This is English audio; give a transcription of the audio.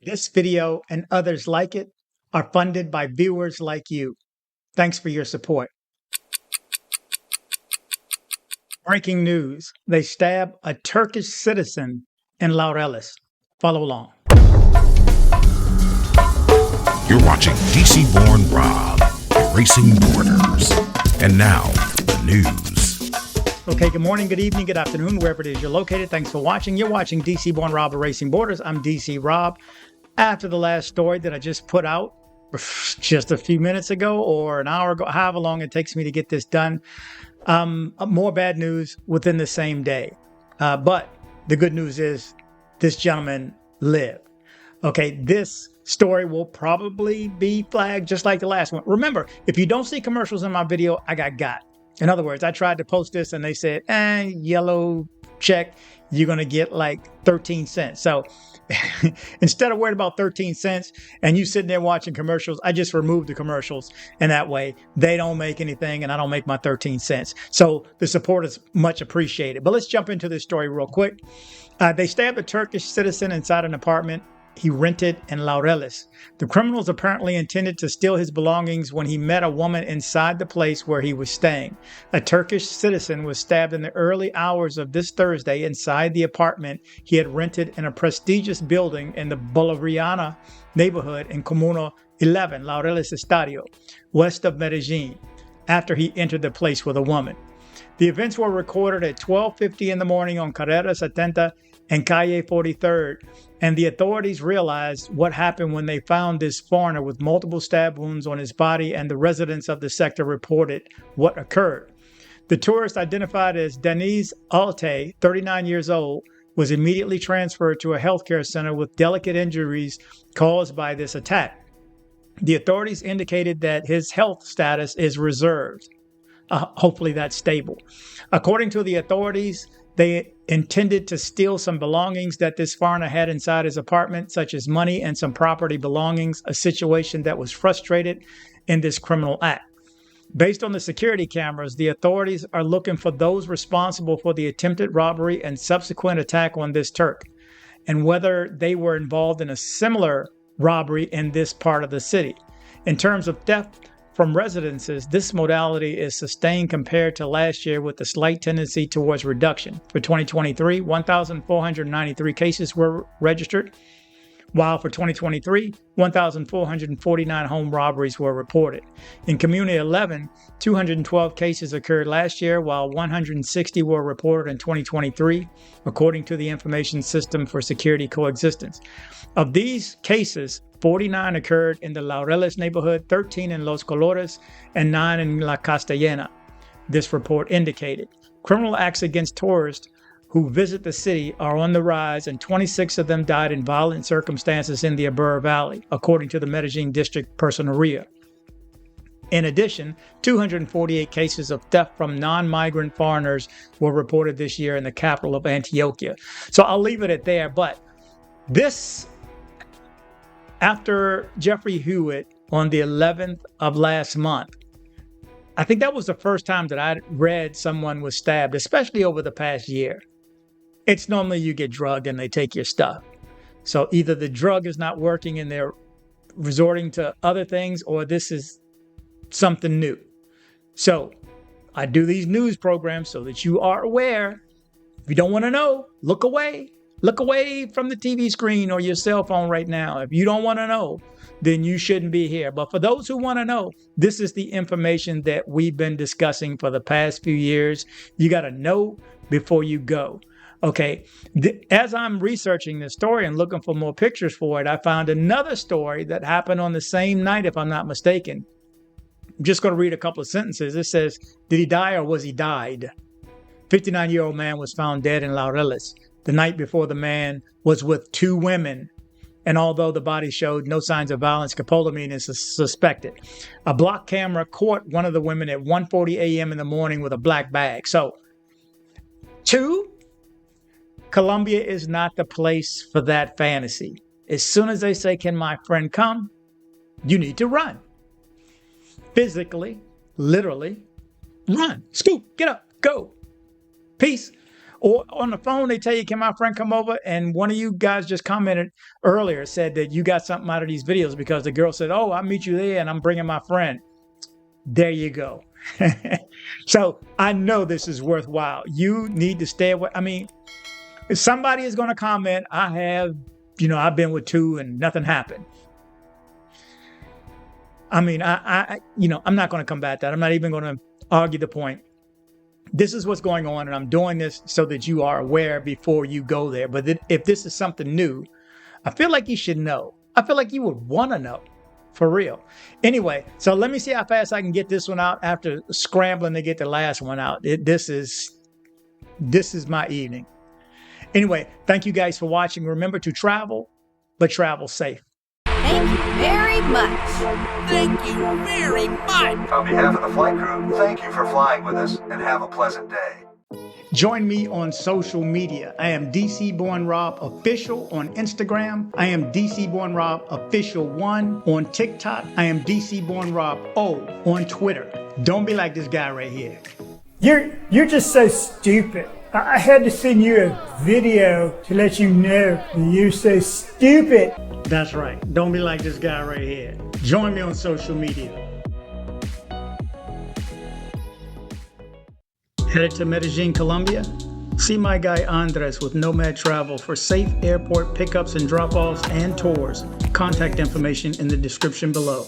This video and others like it are funded by viewers like you. Thanks for your support. Breaking news. They stab a Turkish citizen in Laureles. Follow along. You're watching DC-born Rob, erasing borders. And now, the news. Okay, good morning, good evening, good afternoon, wherever it is you're located. Thanks for watching. You're watching DC-born Rob, erasing borders. I'm DC Rob. After the last story that I just put out just a few minutes ago or an hour ago, however long it takes me to get this done, more bad news within the same day. But the good news is this gentleman lived. Okay, this story will probably be flagged just like the last one. Remember, if you don't see commercials in my video, I got. In other words, I tried to post this and they said, yellow check, you're going to get like 13 cents. So instead of worried about 13 cents and you sitting there watching commercials, I just removed the commercials. And that way they don't make anything and I don't make my 13 cents. So the support is much appreciated. But let's jump into this story real quick. They stabbed a Turkish citizen inside an apartment he rented in Laureles. The criminals apparently intended to steal his belongings when he met a woman inside the place where he was staying. A Turkish citizen was stabbed in the early hours of this Thursday inside the apartment he had rented in a prestigious building in the Bolivariana neighborhood in Comuna 11, Laureles Estadio, west of Medellin, after he entered the place with a woman. The events were recorded at 12:50 in the morning on Carrera 70 and Calle 43rd, and the authorities realized what happened when they found this foreigner with multiple stab wounds on his body, and the residents of the sector reported what occurred. The tourist, identified as Deniz Altay, 39 years old, was immediately transferred to a healthcare center with delicate injuries caused by this attack. The authorities indicated that his health status is reserved. Hopefully that's stable. According to the authorities, they intended to steal some belongings that this foreigner had inside his apartment, such as money and some property belongings, a situation that was frustrated in this criminal act. Based on the security cameras, the authorities are looking for those responsible for the attempted robbery and subsequent attack on this Turk, and whether they were involved in a similar robbery in this part of the city. In terms of theft from residences, this modality is sustained compared to last year with a slight tendency towards reduction. For 2023, 1,493 cases were registered, while for 2023, 1,449 home robberies were reported. In Community 11, 212 cases occurred last year, while 160 were reported in 2023, according to the Information System for Security Coexistence. Of these cases, 49 occurred in the Laureles neighborhood, 13 in Los Colores, and 9 in La Castellana, this report indicated. Criminal acts against tourists who visit the city are on the rise, and 26 of them died in violent circumstances in the Abur Valley, according to the Medellin District Personeria. In addition, 248 cases of theft from non-migrant foreigners were reported this year in the capital of Antioquia. So I'll leave it at there, but this, after Jeffrey Hewitt on the 11th of last month, I think that was the first time that I read someone was stabbed, especially over the past year. It's normally you get drugged and they take your stuff. So either the drug is not working and they're resorting to other things, or this is something new. So I do these news programs so that you are aware. If you don't want to know, look away. Look away from the TV screen or your cell phone right now. If you don't want to know, then you shouldn't be here. But for those who want to know, this is the information that we've been discussing for the past few years. You got to know before you go. Okay, as I'm researching this story and looking for more pictures for it, I found another story that happened on the same night, if I'm not mistaken. I'm just going to read a couple of sentences. It says, did he die or was he died? 59-year-old man was found dead in Laureles the night before. The man was with two women, and although the body showed no signs of violence, scopolamine is suspected. A block camera caught one of the women at 1:40 a.m. in the morning with a black bag. So, two, Colombia is not the place for that fantasy. As soon as they say, can my friend come? You need to run. Physically, literally, run. Scoop, get up, go. Peace. Or on the phone, they tell you, can my friend come over? And one of you guys just commented earlier, said that you got something out of these videos because the girl said, oh, I'll meet you there and I'm bringing my friend. There you go. So I know this is worthwhile. You need to stay away. I mean, if somebody is going to comment, I've been with two and nothing happened. I mean, I'm not going to combat that. I'm not even going to argue the point. This is what's going on, and I'm doing this so that you are aware before you go there. But if this is something new, I feel like you should know. I feel like you would want to know, for real. Anyway, so let me see how fast I can get this one out after scrambling to get the last one out. This is my evening. Anyway, thank you guys for watching. Remember to travel, but travel safe. Thank you very much. Thank you very much. On behalf of the flight crew, thank you for flying with us and have a pleasant day. Join me on social media. I am DC Born Rob Official on Instagram. I am DC Born Rob Official 1 on TikTok. I am DC Born Rob O on Twitter. Don't be like this guy right here. You're just so stupid. I had to send you a video to let you know that you're so stupid. That's right. Don't be like this guy right here. Join me on social media. Headed to Medellin, Colombia? See my guy Andres with Nomad Travel for safe airport pickups and drop-offs and tours. Contact information in the description below.